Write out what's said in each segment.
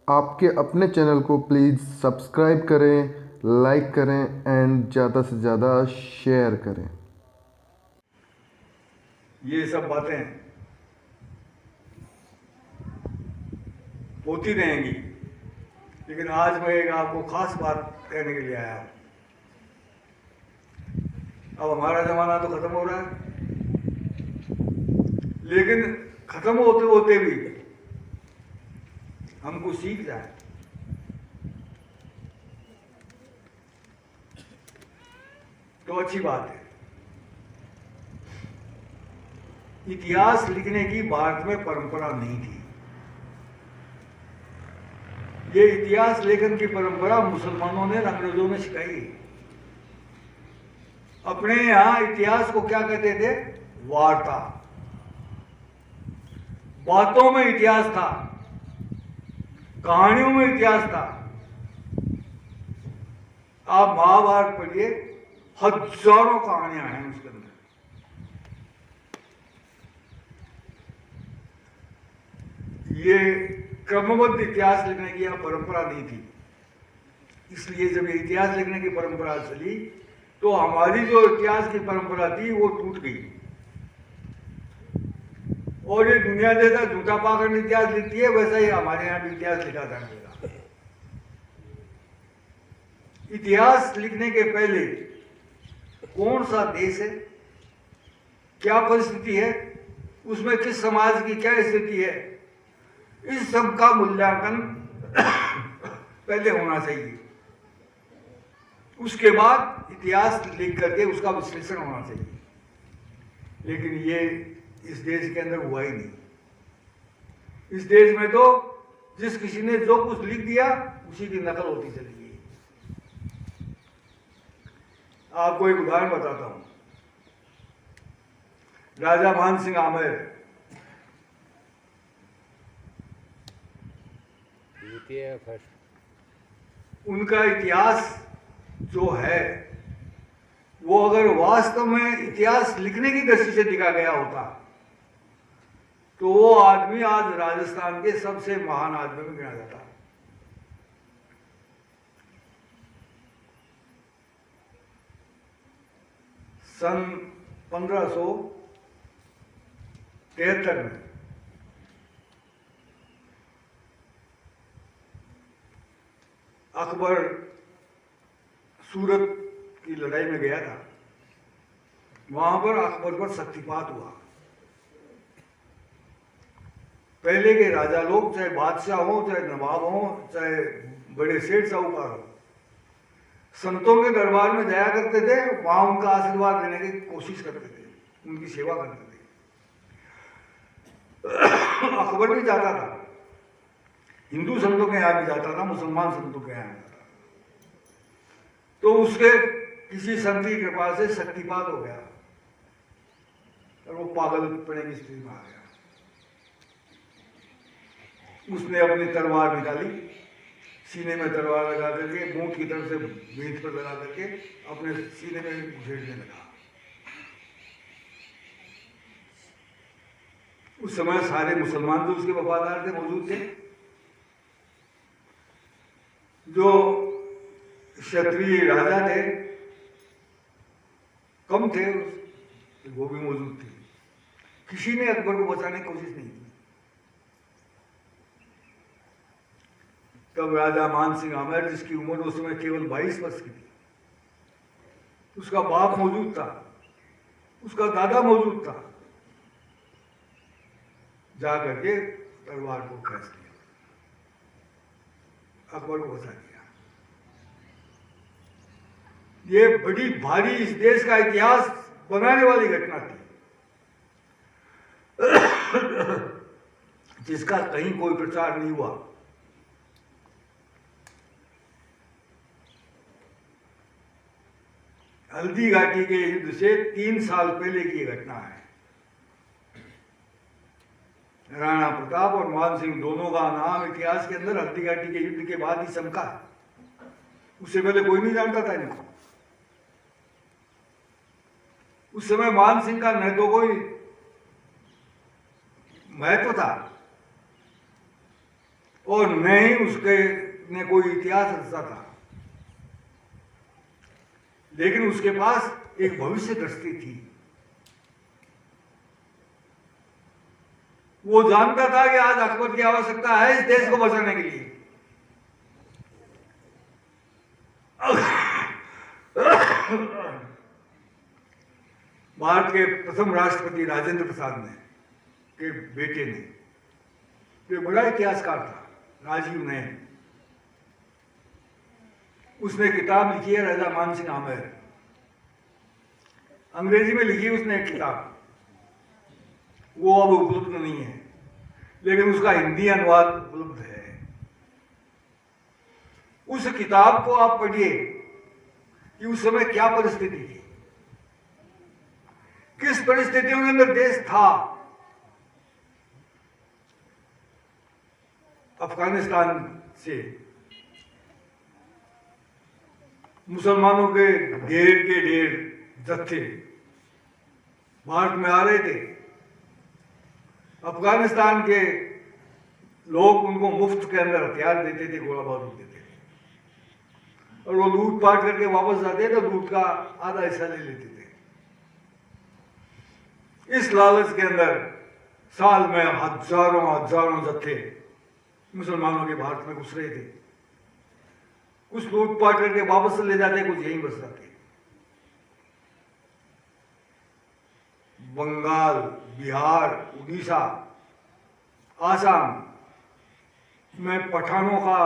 आपके अपने चैनल को प्लीज़ सब्सक्राइब करें, लाइक करें एंड ज़्यादा से ज़्यादा शेयर करें। ये सब बातें होती रहेंगी, लेकिन आज मैं एक आपको खास बात कहने के लिए आया हूँ। अब हमारा ज़माना तो ख़त्म हो रहा है, लेकिन ख़त्म होते होते भी हमको सीख जाए तो अच्छी बात है। इतिहास लिखने की भारत में परंपरा नहीं थी। ये इतिहास लेखन की परंपरा मुसलमानों ने, अंग्रेजों ने सिखाई। अपने यहां इतिहास को क्या कहते थे? वार्ता। बातों में इतिहास था, कहानियों में इतिहास था। आप महाभारत पढ़िए, हजारों कहानियां हैं उसके अंदर। ये क्रमबद्ध इतिहास लिखने की यह परंपरा नहीं थी। इसलिए जब ये इतिहास लिखने की परंपरा चली तो हमारी जो इतिहास की परंपरा थी वो टूट गई, और ये दुनिया जैसा झूठा पाखंड इतिहास लिखती है, वैसा ही हमारे यहां भी इतिहास लिखा जाने लगा। इतिहास लिखने के पहले कौन सा देश है, क्या परिस्थिति है, उसमें किस समाज की क्या स्थिति है, इस सब का मूल्यांकन पहले होना चाहिए। उसके बाद इतिहास लिख करके उसका विश्लेषण होना चाहिए। लेकिन ये इस देश के अंदर हुआ ही नहीं। इस देश में तो जिस किसी ने जो कुछ लिख दिया उसी की नकल होती चली गई। आपको एक उदाहरण बताता हूं। राजा मान सिंह आमेर, उनका इतिहास जो है वो अगर वास्तव में इतिहास लिखने की दृष्टि से लिखा गया होता तो वो आदमी आज राजस्थान के सबसे महान आदमी में गिना जाता। सन 1573 में अकबर सूरत की लड़ाई में गया था। वहां पर अकबर पर शक्तिपात हुआ। पहले के राजा लोग, चाहे बादशाह हो, चाहे नवाब हो, चाहे बड़े सेठ साहूकार हो, संतों के दरबार में जाया करते थे। वहां उनका आशीर्वाद लेने की कोशिश करते थे, उनकी सेवा करते थे। अकबर भी जाता था, हिंदू संतों के यहां भी जाता था, मुसलमान संतों के यहां जाता था। तो उसके किसी संत की कृपा से शक्तिपात हो गया और वो पागल पड़ने की स्थिति में आ गया। उसने अपनी तलवार निकाली, सीने में तलवार लगा करके मूठ की तरफ से भीत पर लगा करके अपने सीने में घुसेड़ने लगा। उस समय सारे मुसलमान जो उसके वफादार थे मौजूद थे। जो क्षत्रिय राजा थे कम थे, वो भी मौजूद थे। किसी ने अकबर को बचाने की कोशिश नहीं की। तब राजा मान सिंह आमेर, जिसकी उम्र उस समय केवल 22 वर्ष की थी, उसका बाप मौजूद था, उसका दादा मौजूद था, जा करके तलवार को खींच लिया, अकबर को बचा दिया। ये बड़ी भारी इस देश का इतिहास बनाने वाली घटना थी, जिसका कहीं कोई प्रचार नहीं हुआ। हल्दी घाटी के युद्ध से 3 साल पहले की घटना है। राणा प्रताप और मान सिंह दोनों का नाम इतिहास के अंदर हल्दी घाटी के युद्ध के बाद ही चमका। उससे पहले कोई नहीं जानता था इनको। उस समय मान सिंह का न तो कोई महत्व था, और न ही उसके ने कोई इतिहास रचा था, लेकिन उसके पास एक भविष्य दृष्टि थी। वो जानता था कि आज अकबर की आवश्यकता है इस देश को बचाने के लिए। भारत के प्रथम राष्ट्रपति राजेंद्र प्रसाद ने के बेटे ने, जो बड़ा इतिहासकार था, राजीव नयन, उसने किताब लिखी है राजा मानसिंह आमेर। अंग्रेजी में लिखी उसने एक किताब, वो अब उपलब्ध नहीं है, लेकिन उसका हिंदी अनुवाद उपलब्ध है। उस किताब को आप पढ़िए कि उस समय क्या परिस्थिति थी, किस परिस्थितियों के अंदर देश था। अफगानिस्तान से मुसलमानों के ढेर जत्थे भारत में आ रहे थे। अफगानिस्तान के लोग उनको मुफ्त के अंदर हथियार देते थे, गोला बारूद देते थे, और वो लूट पाट करके वापस जाते तो लूट का आधा हिस्सा ले लेते थे। इस लालच के अंदर साल में हजारों जत्थे मुसलमानों के भारत में घुस रहे थे। कुछ लूट पाट करके वापस ले जाते, कुछ यहीं बस जाते। बंगाल, बिहार, उड़ीसा, आसाम में पठानों का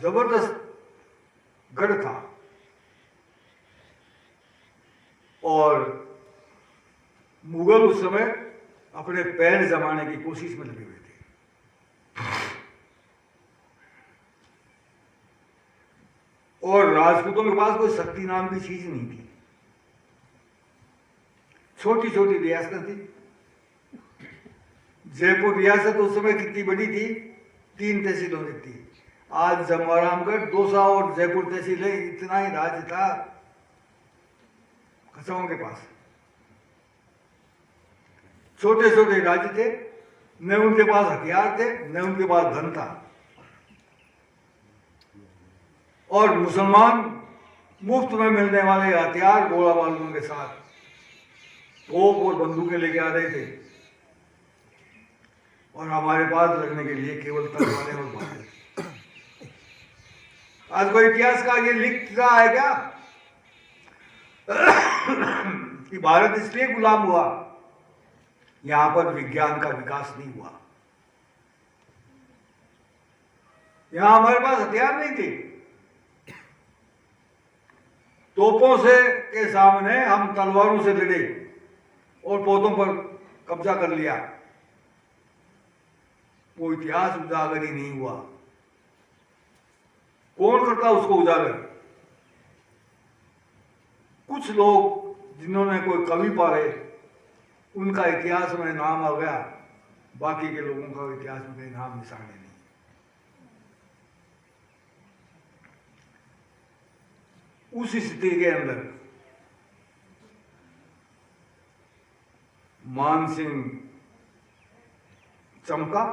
जबरदस्त गढ़ था, और मुगल उस समय अपने पैर जमाने की कोशिश में लगे हुए थे। और राजपूतों के पास कोई शक्ति नाम की चीज नहीं थी। छोटी छोटी रियासतें थी। जयपुर रियासत उस समय कितनी बड़ी थी, 3 तहसीलों की थी। आज जमवारामगढ़ 200 और जयपुर तहसीलें, इतना ही राज्य था खसों के पास। छोटे छोटे राज्य थे, न उनके पास हथियार थे, न उनके पास धन था, और मुसलमान मुफ्त में मिलने वाले हथियार गोला बारूदों के साथ तोप और बंदूकें लेके आ रहे थे, और हमारे पास लड़ने के लिए केवल तलवारें और बातें। आज कोई इतिहास का ये लिख रहा है क्या कि भारत इसलिए गुलाम हुआ, यहां पर विज्ञान का विकास नहीं हुआ, यहां हमारे पास हथियार नहीं थे। तोपों से के सामने हम तलवारों से लड़े और पौधों पर कब्जा कर लिया, वो इतिहास उजागर ही नहीं हुआ। कौन करता उसको उजागर? कुछ लोग जिन्होंने कोई कवि पढ़े, उनका इतिहास में नाम आ गया, बाकी के लोगों का इतिहास में कोई नाम निशान नहीं। उस स्थिति के अंदर मानसिंह चमका।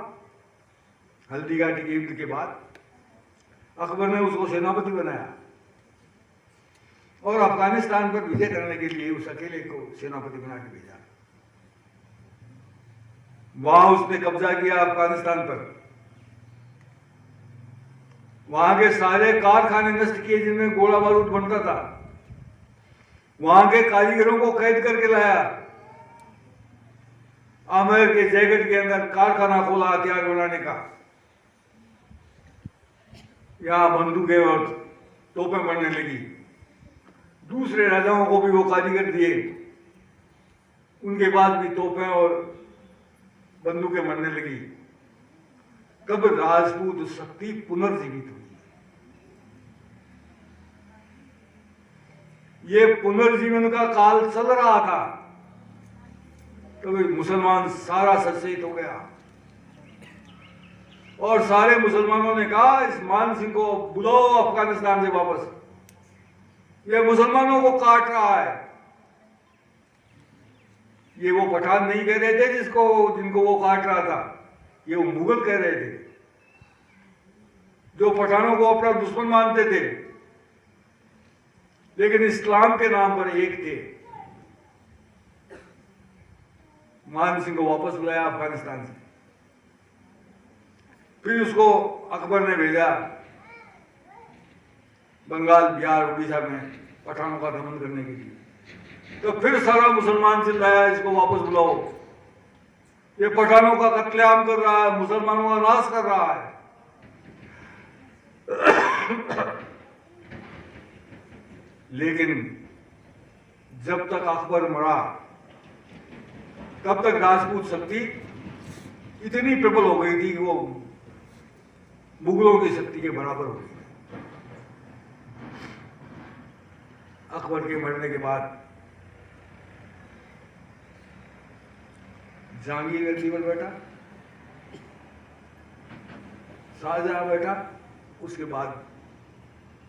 हल्दीघाटी के युद्ध के बाद अकबर ने उसको सेनापति बनाया और अफगानिस्तान पर विजय करने के लिए उस अकेले को सेनापति बना के भेजा। वहां उसने कब्जा किया अफगानिस्तान पर, वहां के सारे कारखाने नष्ट किए जिनमें गोला बारूद बनता था, वहां के कारीगरों को कैद करके लाया। आमेर के जयगढ़ के अंदर कारखाना खोला हथियार बनाने का, यहां बंदूकें और तोपें बनने लगी। दूसरे राजाओं को भी वो कारीगर दिए, उनके पास भी तोपें और बंदूकें बनने लगी। कब राजपूत शक्ति पुनर्जीवित हुई। ये पुनर्जीवन का काल चल रहा था, तभी मुसलमान सारा सचेत हो गया और सारे मुसलमानों ने कहा इस मान सिंह को बुलाओ अफगानिस्तान से वापस, ये मुसलमानों को काट रहा है। ये वो पठान नहीं कह रहे थे जिनको वो काट रहा था, ये वो मुगल कह रहे थे। जो पठानों को अपना दुश्मन मानते थे, लेकिन इस्लाम के नाम पर एक थे, मान सिंह को वापस बुलाया अफगानिस्तान से। फिर उसको अकबर ने भेजा बंगाल, बिहार, उड़ीसा में पठानों का दमन करने के लिए। तो फिर सारा मुसलमान चिल्लाया, इसको वापस बुलाओ, ये पठानों का कत्लेआम कर रहा है, मुसलमानों का नाश कर रहा है। लेकिन जब तक अकबर मरा तब तक राजपूत शक्ति इतनी प्रबल हो गई थी कि वो मुगलों की शक्ति के बराबर हो गई। अकबर के मरने के बाद जहांगीर गद्दी पर बैठा, शाहजहां बैठा, उसके बाद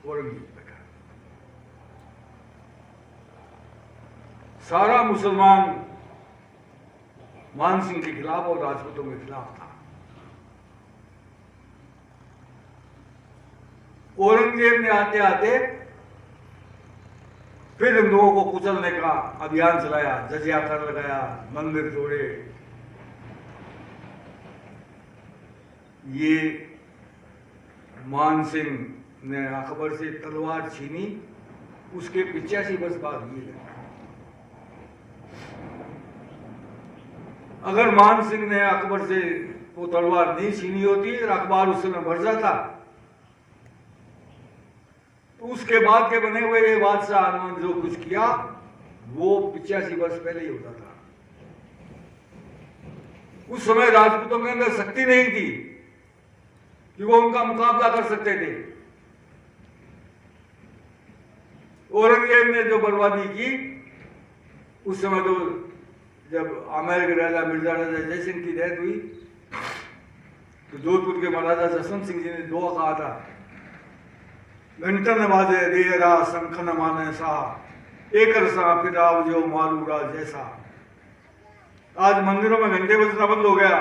औरंगजेब बैठा। सारा मुसलमान मान सिंह के खिलाफ और राजपूतों के खिलाफ था। औरंगजेब ने आते आते फिर इन लोगों को कुचलने का अभियान चलाया, जजिया कर लगाया, मंदिर तोड़े। ये मान सिंह ने अकबर से तलवार छीनी, उसके 85 वर्ष बाद ये। अगर मान सिंह ने अकबर से वो तलवार नहीं छीनी होती और अकबर उस समय मर जाता, तो उसके बाद के बने हुए ये बादशाह ने जो कुछ किया वो 85 वर्ष पहले ही होता था। उस समय राजपूतों के अंदर शक्ति नहीं थी कि वो उनका मुकाबला कर सकते थे। औरंगजेब ने जो बर्बादी की, उस समय तो जब आमेर के राजा मिर्जा राजा जयसिंह की डेथ हुई तो जोधपुर के महाराजा जसवंत सिंह जी ने दुआ कहा था, घंटन बाजे देरा शंख न माने सा, एकर सा फिराव जो मालूरा जैसा। आज मंदिरों में घंटे बजना बंद हो गया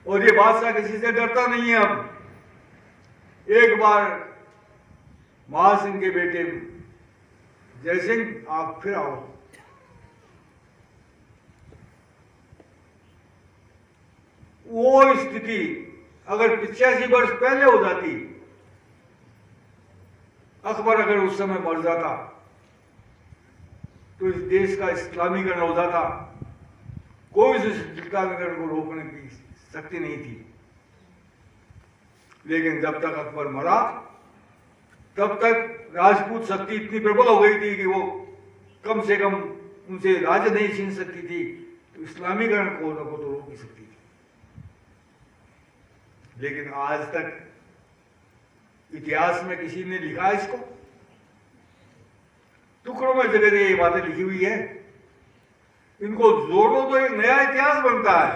और ये बादशाह किसी से डरता नहीं है। अब एक बार महासिंह के बेटे जयसिंह आप फिर आओ। वो स्थिति अगर 85 वर्ष पहले हो जाती, अकबर अगर उस समय मर जाता, तो इस देश का इस्लामीकरण हो जाता। कोई इस इस्लामीकरण को रोकने की शक्ति नहीं थी। लेकिन जब तक अकबर मरा तब तक राजपूत शक्ति इतनी प्रबल हो गई थी कि वो कम से कम उनसे राज्य नहीं छीन सकती थी, तो इस्लामीकरण को तो रोक नहीं सकती थी। लेकिन आज तक इतिहास में किसी ने लिखा है इसको? टुकड़ों में जगह ये बातें लिखी हुई है, इनको जोड़ो तो एक नया इतिहास बनता है,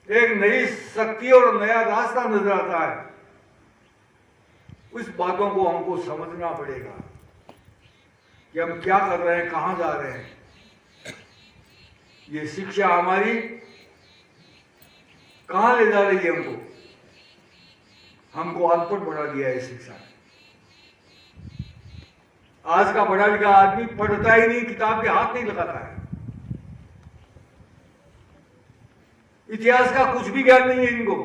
एक नई शक्ति और नया रास्ता नजर आता है। उस बातों को हमको समझना पड़ेगा कि हम क्या कर रहे हैं, कहां जा रहे हैं। ये शिक्षा हमारी कहां ले जा रही है? हमको अनपढ़ बना दिया है शिक्षा। आज का पढ़ा लिखा आदमी पढ़ता ही नहीं, किताब के हाथ नहीं लगाता है, इतिहास का कुछ भी ज्ञान नहीं है इनको।